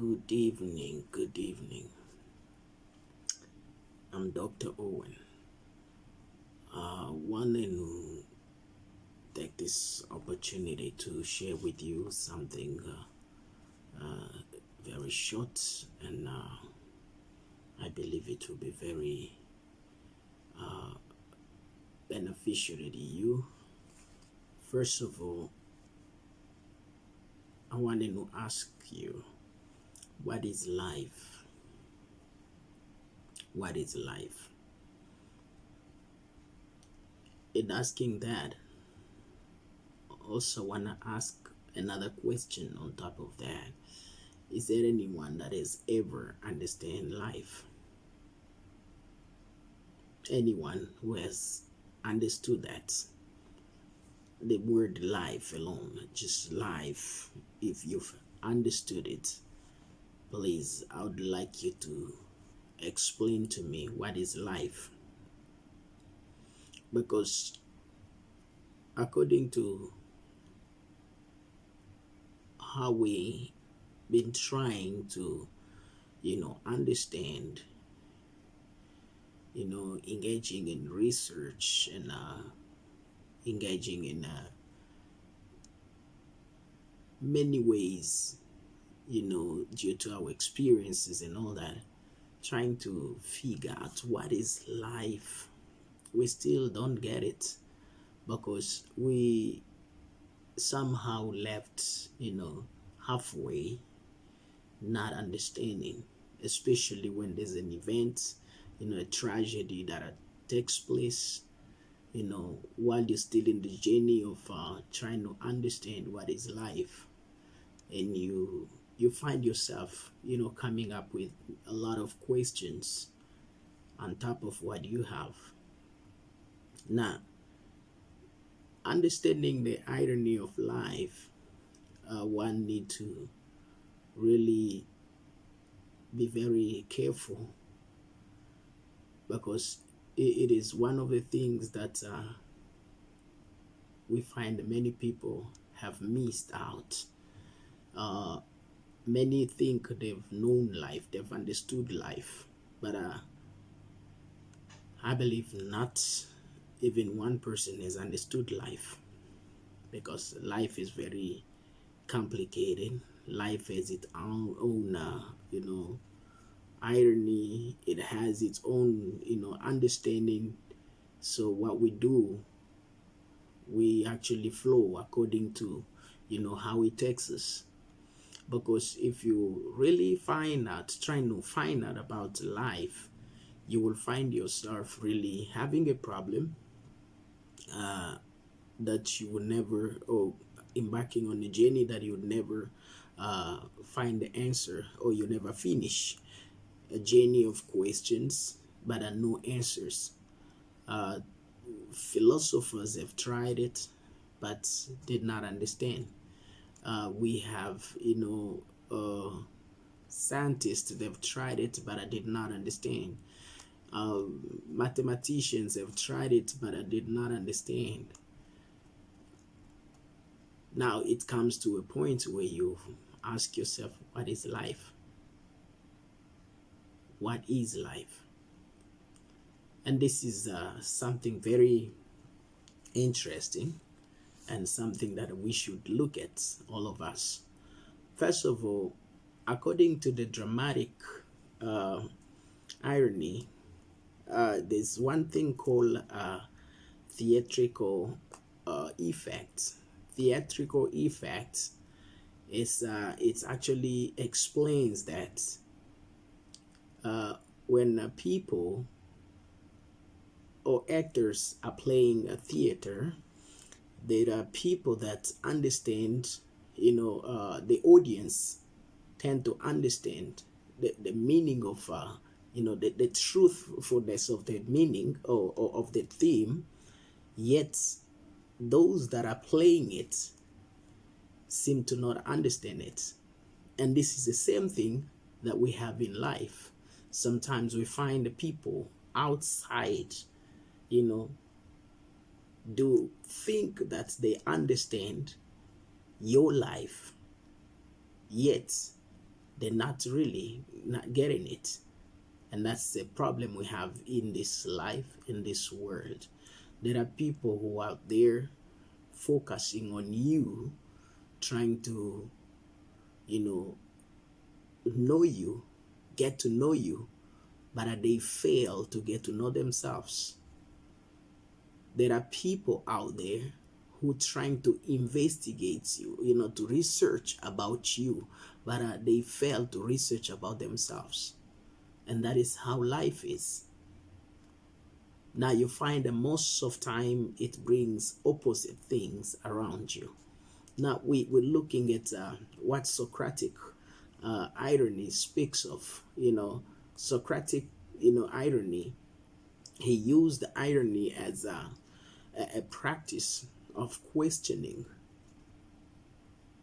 Good evening, good evening. I'm Dr. Owen. Wanting to take this opportunity to share with you something very short, and I believe it will be very beneficial to you. First of all, I wanted to ask you, what is life? What is life? In asking that, also want to ask another question on top of that. Is there anyone that has ever understand life? Anyone who has understood that? The word life alone, just life, if you've understood it, please, I would like you to explain to me what is life. Because according to how we been trying to understand, engaging in research and engaging in many ways, due to our experiences and all that, trying to figure out what is life. We still don't get it because we somehow left, halfway, not understanding, especially when there's an event, a tragedy that takes place, while you're still in the journey of trying to understand what is life, and you find yourself, coming up with a lot of questions on top of what you have. Now, understanding the irony of life, one need to really be very careful, because it is one of the things that we find many people have missed out. Uh, Many think they've known life, they've understood life, but I believe not even one person has understood life, because life is very complicated. Life has its own irony. It has its own, understanding. So what we do, we actually flow according to, how it takes us. Because if you really trying to find out about life, you will find yourself really having a problem that you will never, or embarking on a journey that you would never find the answer, or you never finish. A journey of questions, but no answers. Uh, Philosophers have tried it, but did not understand. We have, scientists that have tried it, but I did not understand. Mathematicians have tried it, but I did not understand. Now it comes to a point where you ask yourself, what is life? What is life? And this is something very interesting, and something that we should look at, all of us. First of all, according to the dramatic uh, irony, there's one thing called theatrical effect. Theatrical effect is it actually explains that when people or actors are playing a theater, there are people that understand, the audience tend to understand the meaning of, the truthfulness of the meaning, or of the theme, yet those that are playing it seem to not understand it. And this is the same thing that we have in life. Sometimes we find the people outside, do think that they understand your life, yet They're not getting it. And that's the problem we have in this life, in this world. There are people who are out there focusing on you, trying to, you know you, get to know you, but they fail to get to know themselves. There are people out there who trying to investigate you, to research about you, but they fail to research about themselves. And that is how life is. Now you find that most of time it brings opposite things around you. Now we're looking at what Socratic irony speaks of. Socratic, irony. He used irony as a practice of questioning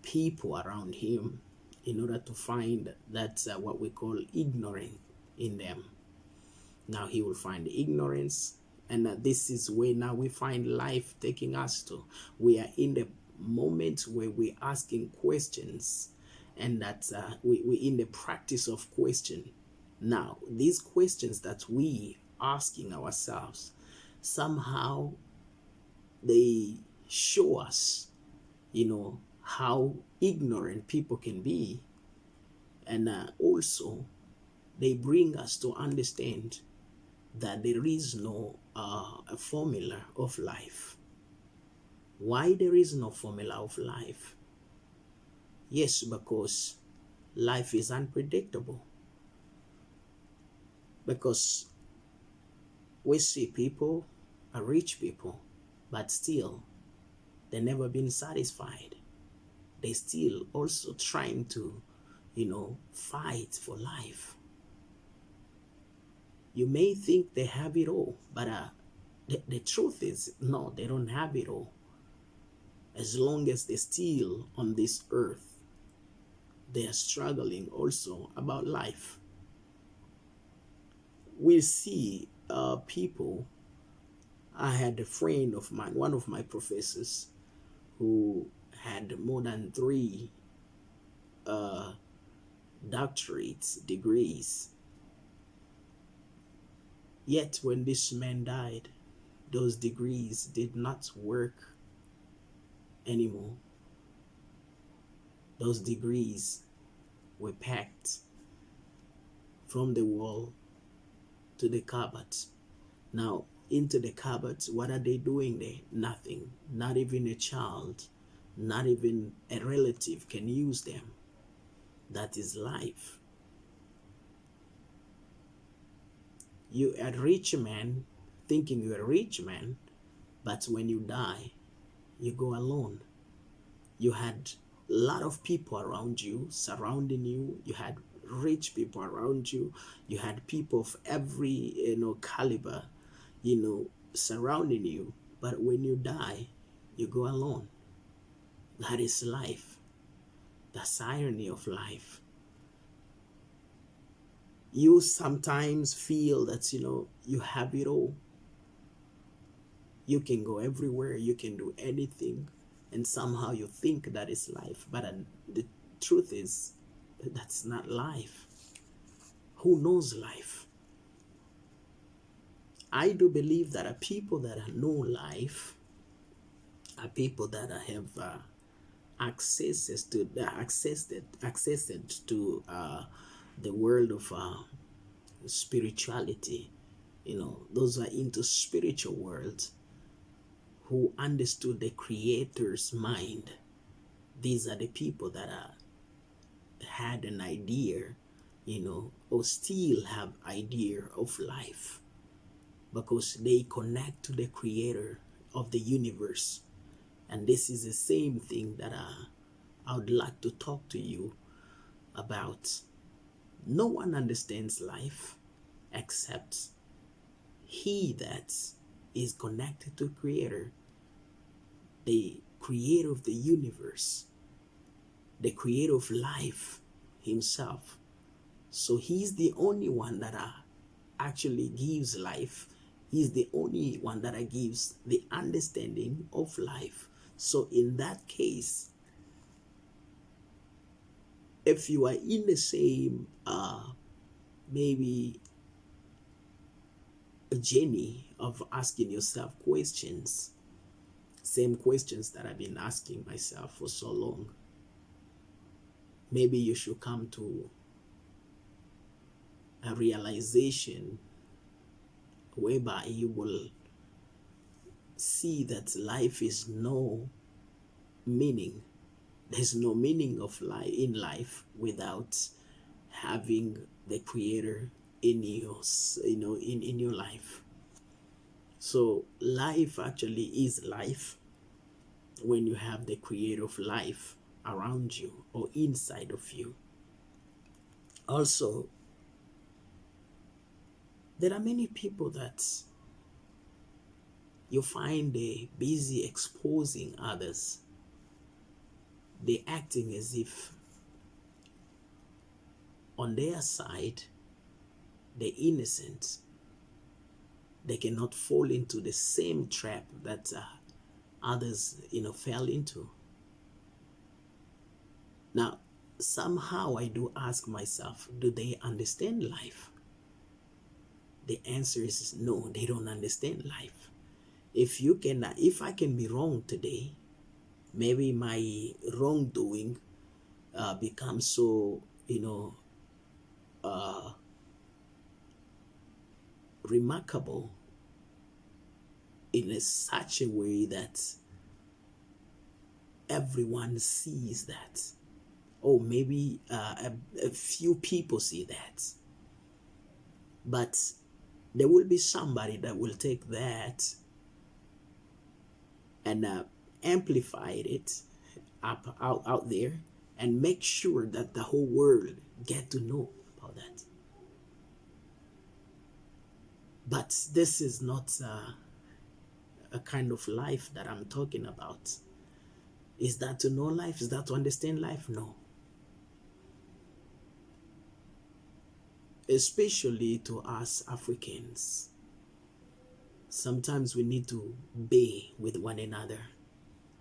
people around him in order to find that what we call ignorance in them. Now he will find ignorance, and this is where now we find life taking us to. We are in the moment where we're asking questions, and that we're in the practice of question. Now these questions that we asking ourselves, somehow they show us, how ignorant people can be, and also they bring us to understand that there is no a formula of life. Why there is no formula of life? Yes, because life is unpredictable. Because we see people are rich people, but still they never been satisfied. They still also trying to, fight for life. You may think they have it all, but the truth is, no, they don't have it all. As long as they're still on this earth, they are struggling also about life. We see people. I had a friend of mine, one of my professors, who had more than 3 doctorate degrees. Yet when this man died, those degrees did not work anymore. Those degrees were packed from the wall to the cupboard. Now, into the cupboard, what are they doing there? Nothing. Not even a child, not even a relative can use them. That is life. You are a rich man thinking you're a rich man, but when you die, you go alone. You had a lot of people around you, surrounding you. You had rich people around you. You had people of every, caliber, surrounding you. But when you die, you go alone. That is life. That's the irony of life. You sometimes feel that, you have it all. You can go everywhere. You can do anything. And somehow you think that is life. But the truth is, that's not life. Who knows life? I do believe that people that know life are people that have accessed to the world of spirituality. Those are into spiritual world, who understood the creator's mind. These are the people that had an idea, or still have idea of life, because they connect to the creator of the universe. And this is the same thing that I would like to talk to you about. No one understands life except he that is connected to creator, the creator of the universe, the creator of life himself. So he's the only one that actually gives life. He's the only one that gives the understanding of life. So in that case, if you are in the same maybe a journey of asking yourself questions, same questions that I've been asking myself for so long, maybe you should come to a realization whereby you will see that life is no meaning. There's no meaning of life in life without having the creator in your, in your life. So life actually is life when you have the creator of life around you or inside of you. Also, there are many people that you find they busy exposing others. They acting as if on their side they're innocent. They cannot fall into the same trap that others, fell into. Now, somehow I do ask myself, do they understand life? The answer is no, they don't understand life. If I can be wrong today, maybe my wrongdoing becomes so, remarkable in such a way that everyone sees that. Oh, maybe a few people see that. But there will be somebody that will take that and amplify it out there and make sure that the whole world get to know about that. But this is not a kind of life that I'm talking about. Is that to know life? Is that to understand life? No. Especially to us Africans. Sometimes we need to be with one another.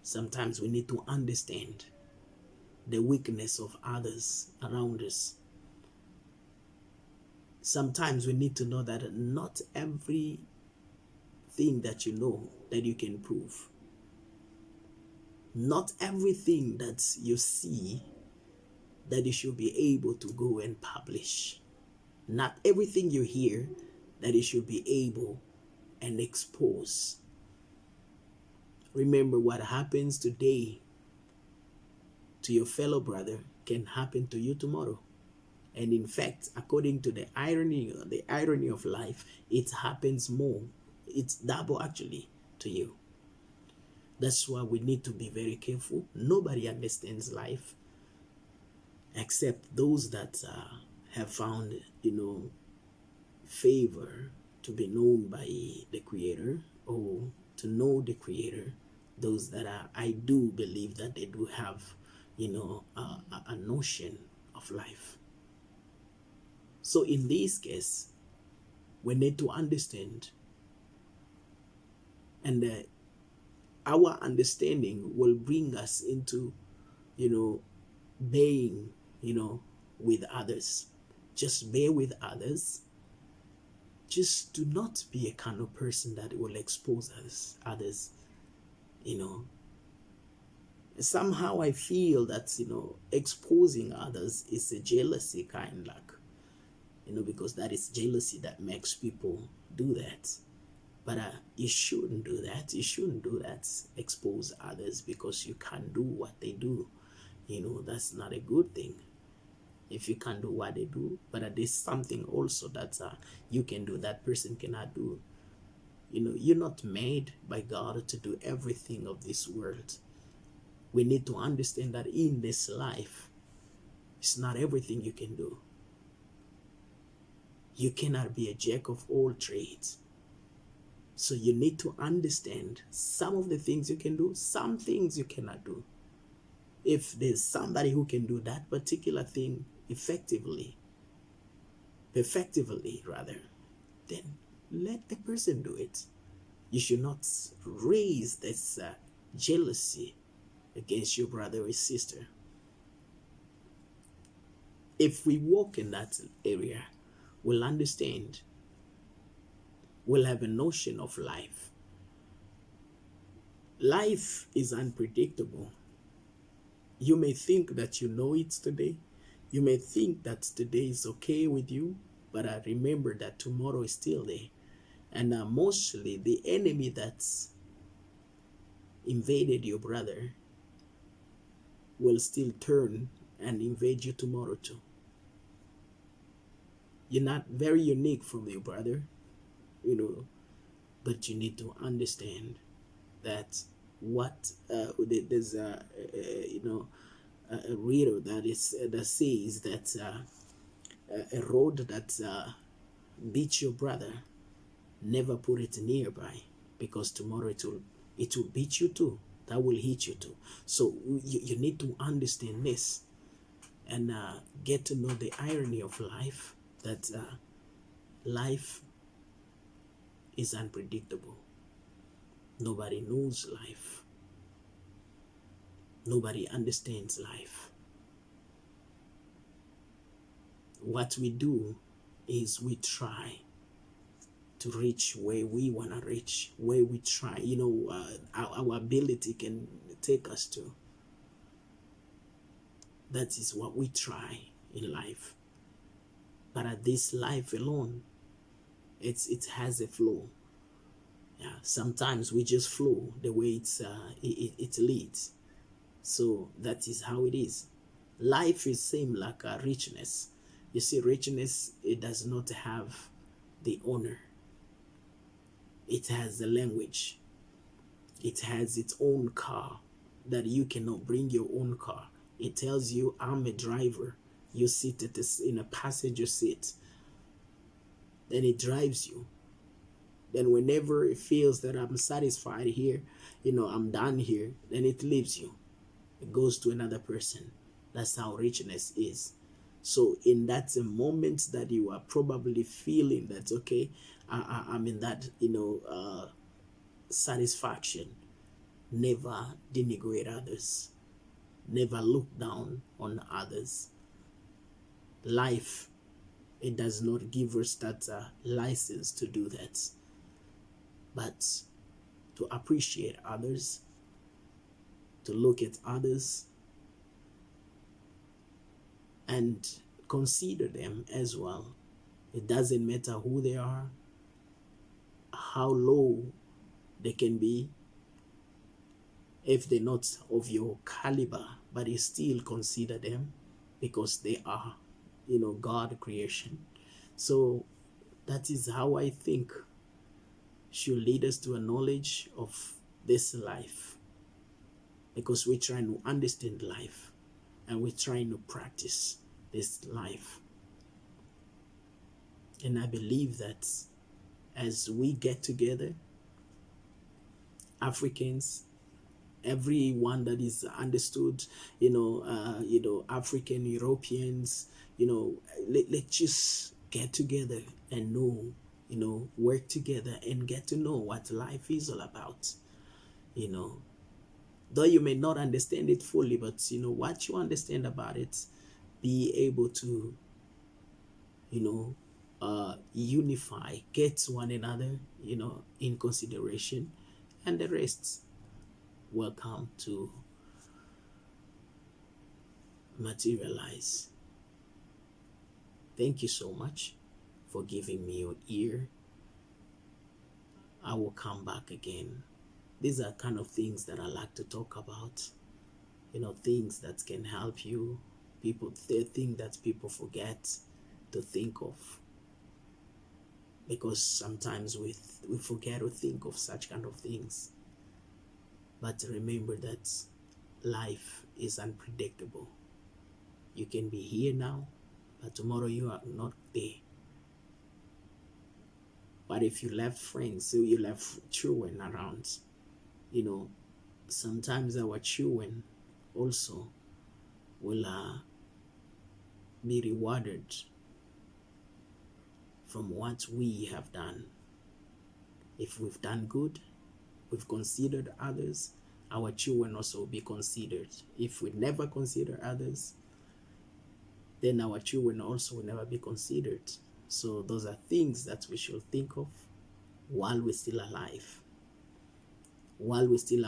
Sometimes we need to understand the weakness of others around us. Sometimes we need to know that not everything that you know that you can prove. Not everything that you see that you should be able to go and publish. Not everything you hear that you should be able and expose. Remember, what happens today to your fellow brother can happen to you tomorrow. And in fact, according to the irony of life, it happens more. It's double actually to you. That's why we need to be very careful. Nobody understands life except those that have found, favor to be known by the Creator or to know the Creator. Those that I do believe that they do have, a notion of life. So in this case, we need to understand, and our understanding will bring us into, being, with others. Just bear with others. Just do not be a kind of person that will expose others. Somehow I feel that, exposing others is a jealousy kind, like, because that is jealousy that makes people do that. But you shouldn't do that. You shouldn't do that. Expose others because you can't do what they do. That's not a good thing. If you can't do what they do, but there's something also that you can do that person cannot do. You're not made by God to do everything of this world. We need to understand that in this life, it's not everything you can do. You cannot be a jack of all trades. So you need to understand some of the things you can do, some things you cannot do. If there's somebody who can do that particular thing effectively rather, then let the person do it. You should not raise this jealousy against your brother or sister. If we walk in that area, we'll understand, we'll have a notion of life. Life is unpredictable. You may think that you know it today. You may think that today is okay with you, but I remember that tomorrow is still there. And mostly the enemy that's invaded your brother will still turn and invade you tomorrow too. You're not very unique from your brother, you know, but you need to understand that what there's a reader that is that says that a road that beats your brother, never put it nearby, because tomorrow it will beat you too. That will hit you too. So you need to understand this and get to know the irony of life, that life is unpredictable. Nobody knows life. Nobody understands life. What we do is we try to reach where we want to reach, where we try, our ability can take us to. That is what we try in life. But at this life alone, it has a flow. Yeah, sometimes we just flow the way it leads. So that is how it is. Life is same like a richness. You see, richness, it does not have the owner. It has the language. It has its own car that you cannot bring your own car. It tells you, I'm a driver. You sit in a passenger seat. Then it drives you. Then whenever it feels that I'm satisfied here, I'm done here, then it leaves you. It goes to another person. That's how richness is. So in that moment that you are probably feeling that, okay, I'm in that, satisfaction, never denigrate others. Never look down on others. Life, it does not give us that license to do that. But to appreciate others, to look at others, and consider them as well. It doesn't matter who they are, how low they can be, if they're not of your caliber, but you still consider them because they are, God creation. So that is how I think should lead us to a knowledge of this life, because we're trying to understand life and we're trying to practice this life. And I believe that as we get together, Africans, everyone that is understood, African, Europeans, let's just get together and know, work together and get to know what life is all about. Though you may not understand it fully, but what you understand about it, be able to unify, get one another in consideration, and the rest will come to materialize. Thank you so much for giving me your ear. I will come back again. These are kind of things that I like to talk about, things that can help you. They think that people forget to think of, because sometimes we forget to think of such kind of things. But remember that life is unpredictable. You can be here now, but tomorrow you are not there. But if you left friends, so you left children around, sometimes our children also will be rewarded from what we have done. If we've done good, we've considered others, our children also will be considered. If we never consider others, then our children also will never be considered. So those are things that we should think of while we're still alive, while we're still